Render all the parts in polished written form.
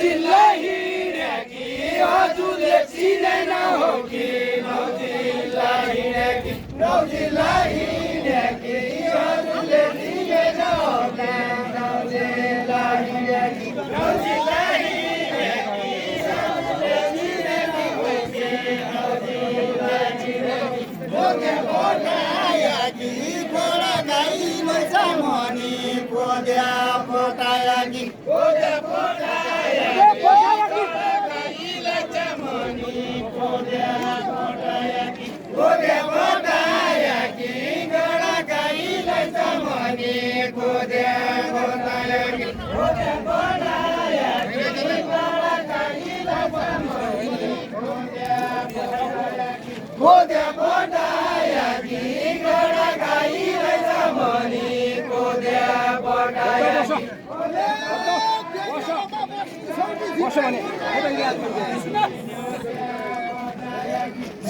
जिल्ला हिँडेकी हजुरले चिनेन हो कि नौ जिल्ला हिँडेकी हजुरले चिनेन हो कि नौ जिल्ला हिँडेकी भोगे पोटायाकी घोडा गाई मैचामनी भोगे पोटायाकी घोडा गाई मैचामनी भोगे पोटायाकी घोडा गाई मैचामनी भोगे पोटायाकी Kodia Bodayaki, Gora Gai, Zamani, Kodia Bodayaki.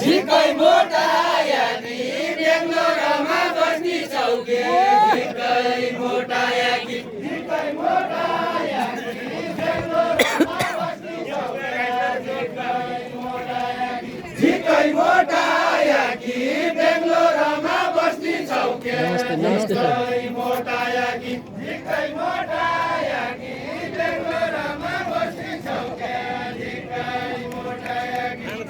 Zikai Bodayaki, Benglorama Basni Sauke, Zikai Bodayaki, Benglorama Basni Sauke, Zikai Bodayaki, Benglorama Basni Sauke, Zikai Bodayaki, Zikai Bodayaki, Benglorama Basni Sauke,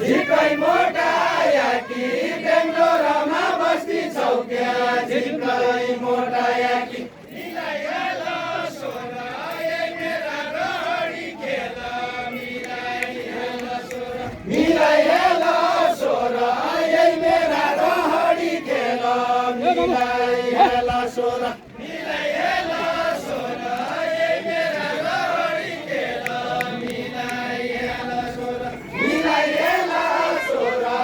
Zikai Bodayaki, Benglorama Basni Sauke, Zikai Bodayaki. Milayala Sora, Mera Rari Kela, Milayala Sora, Milayala Sora, Mera Rari Kela, Milayala Sora, Milayala Sora, Mera Rari Kela, Milayala Sora, Milayala Sora,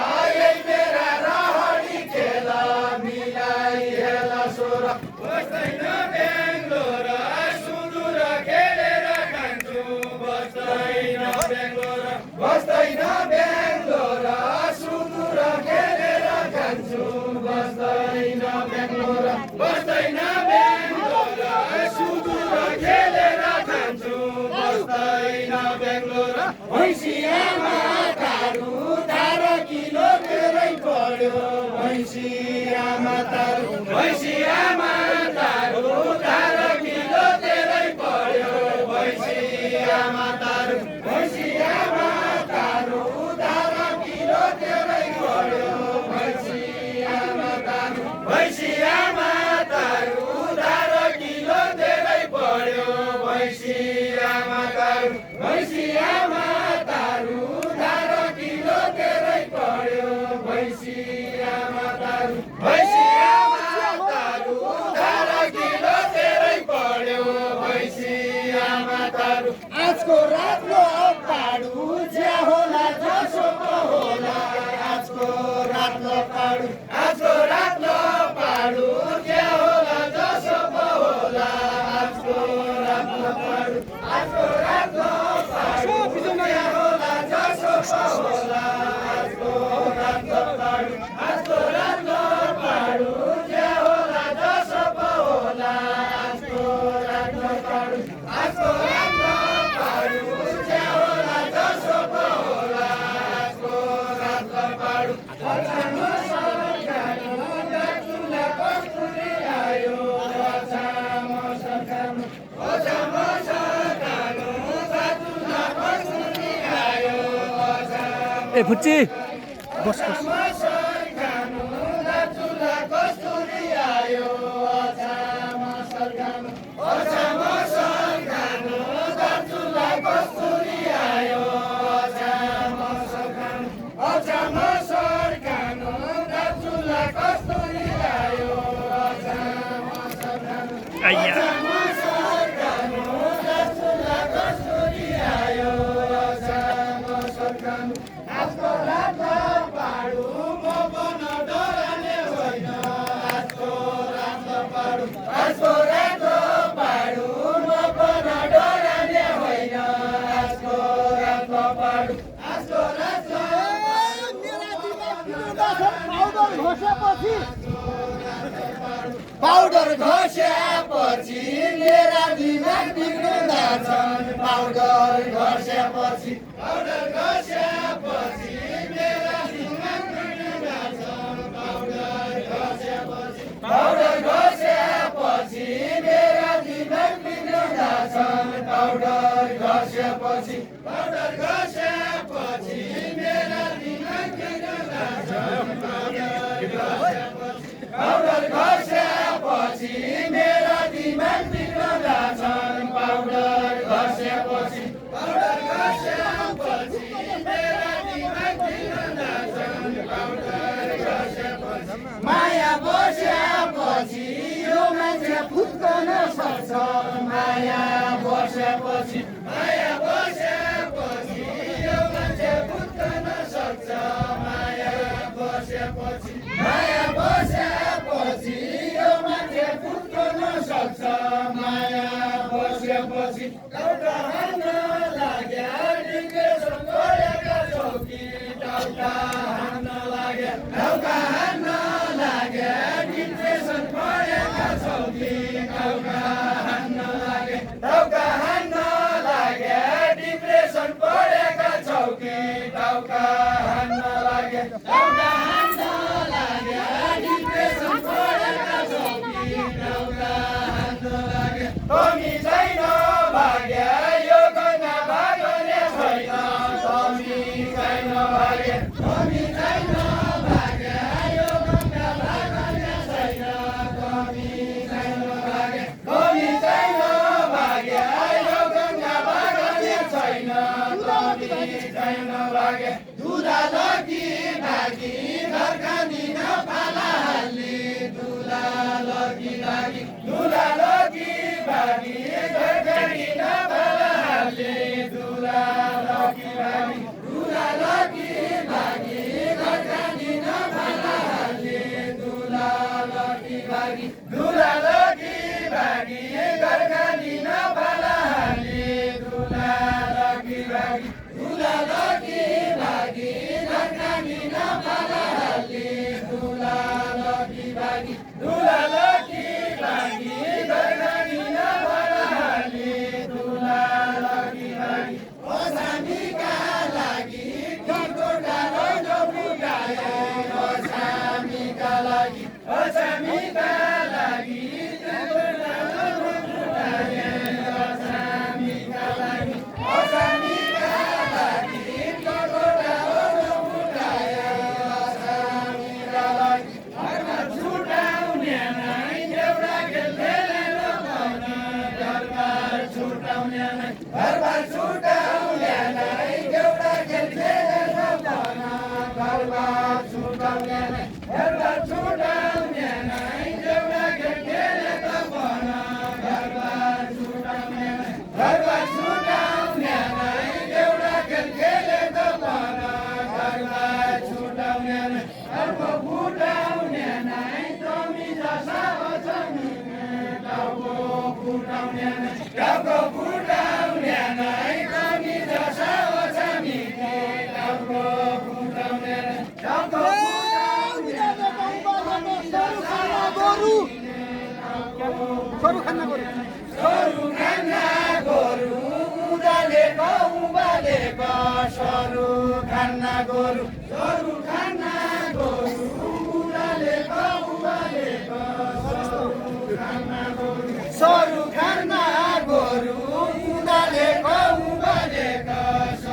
Mera Rari Kela, Milayala Sora. Bastaina Benglora, Sudura Kelera Kanchu, Bastaina Benglora, Bastaina Benglora, Sudura Kelera Kanchu, Bastaina Benglora, Bastaina Benglora, Sudura Kelera Kanchu, Bastaina Benglora. Vaisiama taru, tara kilo terai padyo, Vaisiama taru, Vaisiama taru, tara kilo terai padyo, Vaisiama taru, Vaisiama taru, tara kilo terai padyo, Vaisiama taru, Vaisiama taru, tara kilo terai padyo, Vaisiama taru, Vaisiama taru, tara kilo terai padyo, Vaisiama taru, Vaisiama taru, tara kilo terai padyo, Vaisiama taru. आजको रातको पाडु ज्या होला जसो होला, आजको रातको पाडु, आजको रातको पाडु ज्या होला जसो होला, आजको रातको पाडु, आजको रातको पाडु ज्या होला जसो होला, आजको रातको पाडु, आजको रातको पाडु ज्या होला जसो होला, आजको रातको पाडु, आजको रातको पाडु ज्या होला जसो होला, आजको रातको पाडु. अछामो सरकानो दाचुला कस्तुरी आयो, अछामो सरकानो, अछामो सरकानो दाचुला कस्तुरी आयो, ए फुच्ची बस अछामो सरकानो दाचुला कस्तुरी आयो, अछामो सरकानो, अछामो सरकानो दाचुला कस्तुरी आयो, अछामो सरकानो, अछामो सरकानो दाचुला कस्तुरी आयो, अछामो सरकानो, अछामो सरकानो दाचुला कस्तुरी आयो, अछामो सरकानो. आजको रातको पाडु म बन डराउने होइन, आजको रातको पाडु, आजको रातको पाडु म बन डराउने होइन, आजको रातको पाडु, आजको रातको पाउडर घस्यापछि मेरा दिमाग बिग्रिँदा छन्, पाउडर घस्यापछि पाउडर घस्यापछि मेरा दिमाग बिग्रिन जान्छ पाउडर घस्यापछि पाउडर घस्यापछि मेरा दिमाग बिग्रिन जान्छ पाउडर घस्यापछि पाउडर घस्यापछि मेरा दिमाग बिग्रिन जान्छ पाउडर घस्यापछि मेरा दिमाग बिग्रिन जान्छ पाउडर घस्यापछि पाउडर घस्यापछि मेरा दिमाग बिग्रिन जान्छ पाउडर घस्यापछि माया बस्यापछि यो मान्छे फुत्कन सक्छ माया बस्यापछि यो मान्छे फुत्कन सक्छ माया बस्यापछि यो मान्छे फुत्कन सक्छ माया बस्यापछि टाउका हान्न लाग्या डिप्रेसन गरेका चौकी टाउका हान्न लाग्या डिप्रेसन गरेका चौकी टाउका हान्न लाग्या डिप्रेसन गरेका चौकी टाउका हान्न लाग्या डिप्रेसन गरेका चौकी टाउका हान्न लाग्या कमी छैन भाग्या यो गङ्गा भाग्ने छैन कमी छैन भाग्या यो गङ्गा भाग्ने छैन कमी छैन भाग्या यो गङ्गा भाग्ने छैन कमी छैन भाग्या दुला लगी भागी घर खाँदिन पाला हाल्ने दुला लगी भागी घर खाँदिन पाला हाल्ने दुला लगी भागी घर खाँदिन पाला हाल्ने दुला लगी भागी घर खाँदिन पाला हाल्ने दुला लगी भागी घर खाँदिन पाला हाल्ने दुला लगी भागी घर खाँदिन पाला हाल्ने दुला लगी भागी अछामीका लागि तिम्रो डालो फुटायो अछामीका लागि तिम्रो डालो फुटायो अछामीका लागि तिम्रो डालो फुटायो अछामीका लागि घरमा छुटाउने नै एउटा खेल खेलेर पाउन घरमा छुटाउने नै एउटा खेल खेलेर पाउन घरमा छुटाउने नै एउटा खेल खेलेर पाउन घरमा छुटाउने नै एउटा खेल खेलेर पाउन घरमा छुटाउने नै टाउको फुटाउने नै तमी जसा अछामी टाउको फुटाउने नै तमी जसा अछामी टाउको फुटाउने नै सरू खाना गोरु उदालेको सरू खाना गोरु उदालेको सरू खाना गोरु उदालेको सरू खाना गोरु सरू खाना गोरु उदालेको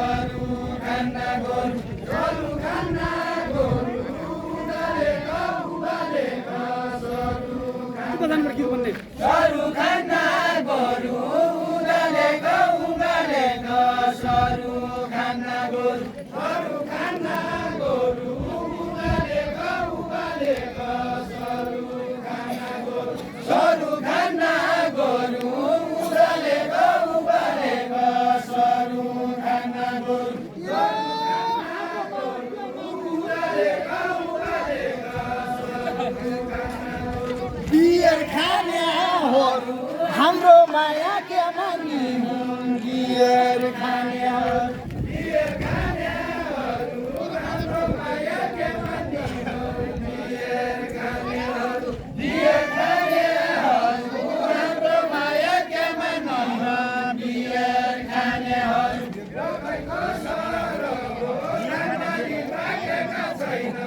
सरू खाना गोरु सरू खाना गोरु उदालेको सरू खाना गोरु बियर खानेहरू हाम्रो माया के मानी